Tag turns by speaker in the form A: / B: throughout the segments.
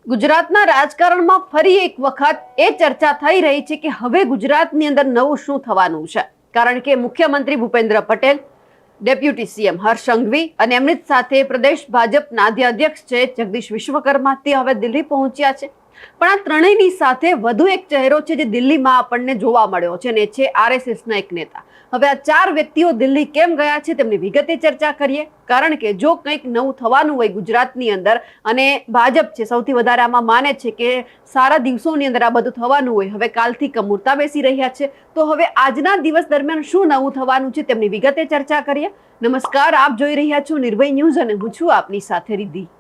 A: ગુજરાતના રાજકારણમાં ફરી એક વખત એ ચર્ચા થઈ રહી છે કે હવે ગુજરાતની અંદર નવું શું થવાનું છે, કારણ કે મુખ્યમંત્રી ભૂપેન્દ્ર પટેલ, ડેપ્યુટી સીએમ હર્ષ સંઘવી અને એમની જ સાથે પ્રદેશ ભાજપના અધ્યક્ષ છે જગદીશ વિશ્વકર્મા, તે હવે દિલ્હી પહોંચ્યા છે। પણ આ ત્રણેયની સાથે વધુ એક ચહેરો છે જે દિલ્હીમાં આપણને જોવા મળ્યો છે, અને છે આરએસએસના એક નેતા। હવે આ ચાર વ્યક્તિઓ દિલ્હી કેમ ગયા છે તેમની વિગતે ચર્ચા કરીએ, કારણ કે જો કંઈક નવું થવાનું હોય ગુજરાતની અંદર અને ભાજપ છે સૌથી વધારે આમાં માને છે કે સારા દિવસોની અંદર આ બધું થવાનું હોય, હવે કાલથી કમૂરતા બેસી રહ્યા છે, તો હવે આજના દિવસ દરમિયાન શું નવું થવાનું છે તેમની વિગતે ચર્ચા કરીએ। નમસ્કાર, આપ જોઈ રહ્યા છો નિર્ભય ન્યૂઝ અને હું છું આપની સાથે રિદ્ધિ।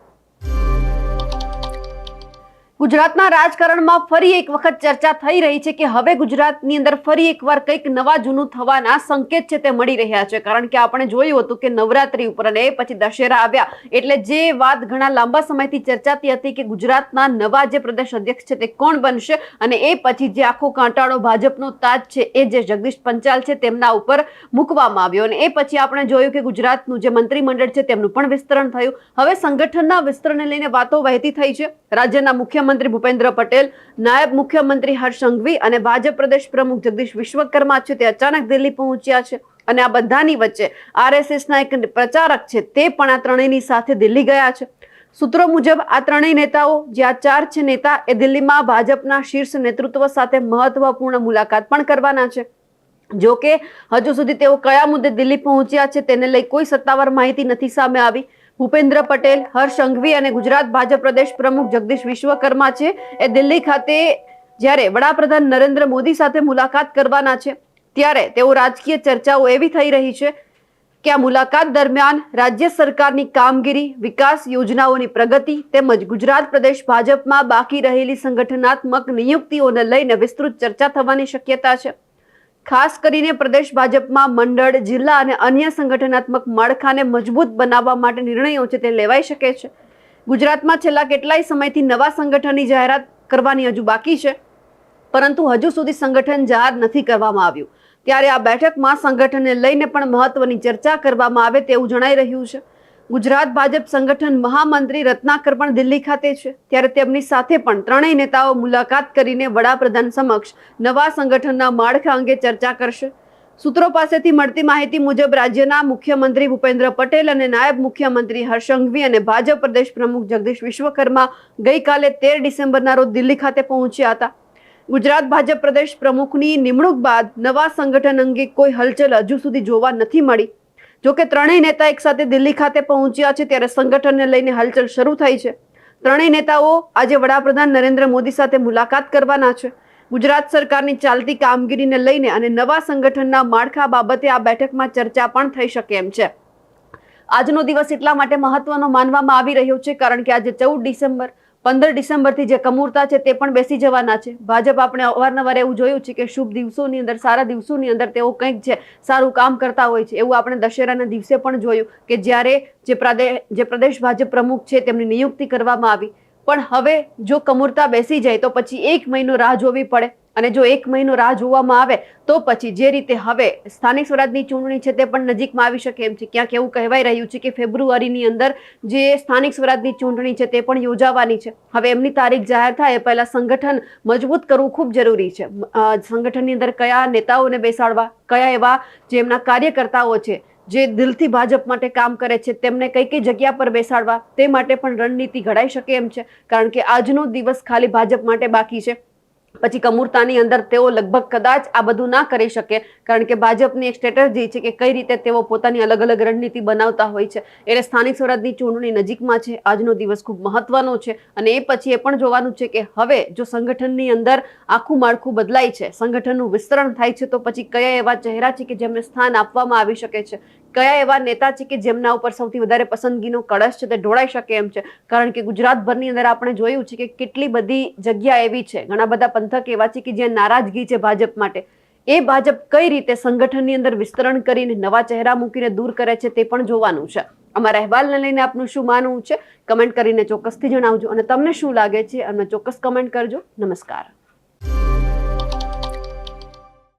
A: ગુજરાતના રાજકારણમાં ફરી એક વખત ચર્ચા થઈ રહી છે કે હવે ગુજરાતની અંદર ફરી એકવાર કંઈક નવા જૂનું થવાના સંકેત છે તે મળી રહ્યા છે, કારણ કે આપણે જોયું હતું કે નવરાત્રી ઉપર અને પછી દશેરા આવ્યા એટલે જે વાત ઘણા લાંબા સમયથી ચર્ચાતી હતી કે ગુજરાતના નવા જે પ્રદેશ અધ્યક્ષ છે તે કોણ બનશે, અને એ પછી જે આખો કાંટાળો ભાજપનો તાજ છે એ જે જગદીશ પંચાલ છે તેમના ઉપર મૂકવામાં આવ્યો, અને એ પછી આપણે જોયું કે ગુજરાતનું જે મંત્રીમંડળ છે તેમનું પણ વિસ્તરણ થયું। હવે સંગઠનના વિસ્તરણને લઈને વાતો વહેતી થઈ છે। રાજ્યના મુખ્યમંત્રી ભૂપેન્દ્ર પટેલ, નાયબ મુખ્યમંત્રી હર્ષ સંઘવી અને ભાજપ પ્રદેશ પ્રમુખ જગદીશ વિશ્વકર્મા છે તે અચાનક દિલ્હી પહોંચ્યા છે, અને આ બધાની વચ્ચે આરએસએસના એક પ્રચારક છે તે પણ આ ત્રણેયની સાથે દિલ્હી ગયા છે। સૂત્રો મુજબ આ ત્રણેય નેતાઓ, જે આ ચાર છે નેતા, એ દિલ્હીમાં ભાજપના શીર્ષ નેતૃત્વ સાથે મહત્વપૂર્ણ મુલાકાત પણ કરવાના છે। જો કે હજુ સુધી તેઓ કયા મુદ્દે દિલ્હી પહોંચ્યા છે તેને લઈ કોઈ સત્તાવાર માહિતી નથી સામે આવી। ભૂપેન્દ્ર પટેલ, હર્ષ સંઘવી અને ગુજરાત ભાજપ પ્રદેશ પ્રમુખ જગદીશ વિશ્વકર્મા છે એ દિલ્હી ખાતે જ્યારે વડાપ્રધાન નરેન્દ્ર મોદી સાથે મુલાકાત કરવાના છે, ત્યારે તેઓ રાજકીય ચર્ચાઓ એવી થઈ રહી છે કે આ મુલાકાત દરમિયાન રાજ્ય સરકારની કામગીરી, વિકાસ યોજનાઓની પ્રગતિ તેમજ ગુજરાત પ્રદેશ ભાજપમાં બાકી રહેલી સંગઠનાત્મક નિયુક્તિઓને લઈને વિસ્તૃત ચર્ચા થવાની શક્યતા છે। ખાસ કરીને પ્રદેશ ભાજપમાં મંડળ, જિલ્લા અને અન્ય સંગઠનાત્મક માળખાને મજબૂત બનાવવા માટે નિર્ણયો છે તે લેવાઈ શકે છે। ગુજરાતમાં છેલ્લા કેટલાય સમયથી નવા સંગઠનની જાહેરાત કરવાની હજુ બાકી છે, પરંતુ હજુ સુધી સંગઠન જાહેર નથી કરવામાં આવ્યું, ત્યારે આ બેઠકમાં સંગઠનને લઈને પણ મહત્વની ચર્ચા કરવામાં આવે તેવું જણાઈ રહ્યું છે। ગુજરાત ભાજપ સંગઠન મહામંત્રી રત્નાકર પણ દિલ્હી ખાતે છે, ત્યારે તેમની સાથે પણ ત્રણેય નેતાઓ મુલાકાત કરીને વડાપ્રધાન સમક્ષ નવા સંગઠનના માળખા અંગે ચર્ચા કરશે। સૂત્રો પાસેથી મળતી માહિતી મુજબ રાજ્યના મુખ્યમંત્રી ભૂપેન્દ્ર પટેલ અને નાયબ મુખ્યમંત્રી હર્ષ સંઘવી અને ભાજપ પ્રદેશ પ્રમુખ જગદીશ વિશ્વકર્મા ગઈકાલે 13 ડિસેમ્બરના રોજ દિલ્હી ખાતે પહોંચ્યા હતા। ગુજરાત ભાજપ પ્રદેશ પ્રમુખની નિમણૂક બાદ નવા સંગઠન અંગે કોઈ હલચલ હજુ સુધી જોવા નથી મળી। જોકે ત્રણેય નેતા એક સાથે દિલ્હી ખાતે પહોંચ્યા છે, ત્યારે સંગઠનને લઈને હલચલ શરૂ થઈ છે। ત્રણેય નેતાઓ આજે વડાપ્રધાન નરેન્દ્ર મોદી સાથે મુલાકાત કરવાના છે। ગુજરાત સરકારની ચાલતી કામગીરીને લઈને અને નવા સંગઠનના માળખા બાબતે આ બેઠકમાં ચર્ચા પણ થઈ શકે એમ છે। આજનો દિવસ એટલા માટે મહત્વનો માનવામાં આવી રહ્યો છે કારણ કે આજે 14 ડિસેમ્બર, 15 ડિસેમ્બરથી જે કમૂરતા છે તે પણ બેસી જવાના છે। ભાજપ આપણે અવારનવાર એવું જોયું છે કે શુભ દિવસોની અંદર, સારા દિવસોની અંદર તેઓ કંઈક છે સારું કામ કરતા હોય છે। એવું આપણે દશેરાના દિવસે પણ જોયું કે જ્યારે જે પ્રદેશ ભાજપ પ્રમુખ છે તેમની નિયુક્તિ કરવામાં આવી, પણ હવે જો કમૂરતા બેસી જાય તો પછી 1 મહિનો રાહ જોવી પડે, અને જો 1 મહિનો રાહ જોવામાં આવે તો પછી જે રીતે હવે સ્થાનિક સ્વરાજની ચૂંટણી છે તે પણ નજીકમાં આવી શકે એમ છે। ક્યાંક એવું કહેવાય રહ્યું છે કે ફેબ્રુઆરીની અંદર જે સ્થાનિક સ્વરાજની ચૂંટણી છે તે પણ યોજાવાની છે। હવે એમની તારીખ જાહેર થાય એ પહેલા સંગઠન મજબૂત કરવું ખૂબ જરૂરી છે। સંગઠનની અંદર કયા નેતાઓને બેસાડવા, કયા એવા જે એમના કાર્યકર્તાઓ છે જે દિલથી ભાજપ માટે કામ કરે છે તેમને કઈ કઈ જગ્યા પર બેસાડવા, તે માટે પણ રણનીતિ ઘડાઈ શકે એમ છે, કારણ કે આજનો દિવસ ખાલી ભાજપ માટે બાકી છે। પછી કમૂરતાની અંદર તેઓ લગભગ કદાચ આ બધું ના કરી શકે, કારણ કે ભાજપની એક સ્ટ્રેટેજી છે કે કઈ રીતે તેઓ પોતાની અલગ અલગ રણનીતિ બનાવતા હોય છે। એટલે સ્થાનિક સ્વરાજની ચૂંટણી નજીકમાં છે, આજનો દિવસ ખૂબ મહત્વનો છે, અને એ પછી એ પણ જોવાનું છે કે હવે જો સંગઠનની અંદર આખું માળખું બદલાય છે, સંગઠનનું વિસ્તરણ થાય છે, તો પછી કયા એવા ચહેરા છે કે જેમને સ્થાન આપવામાં આવી શકે છે, કયા એવા નેતા છે કે જેમના ઉપર સૌથી વધારે પસંદગીનો કળશ છે તે ઢોળાઈ શકે એમ છે। કારણ કે ગુજરાતભરની અંદર આપણે જોયું છે કે કેટલી બધી જગ્યા એવી છે, ઘણા બધા પંથક એવા છે કે જ્યાં નારાજગી છે ભાજપ માટે, એ ભાજપ કઈ રીતે સંગઠનની અંદર વિસ્તરણ કરીને નવા ચહેરા મૂકીને દૂર કરે છે તે પણ જોવાનું છે। અમારા અહેવાલને લઈને આપનું શું માનવું છે કમેન્ટ કરીને ચોક્કસથી જણાવજો, અને તમને શું લાગે છે અમને ચોક્કસ કમેન્ટ કરજો। નમસ્કાર।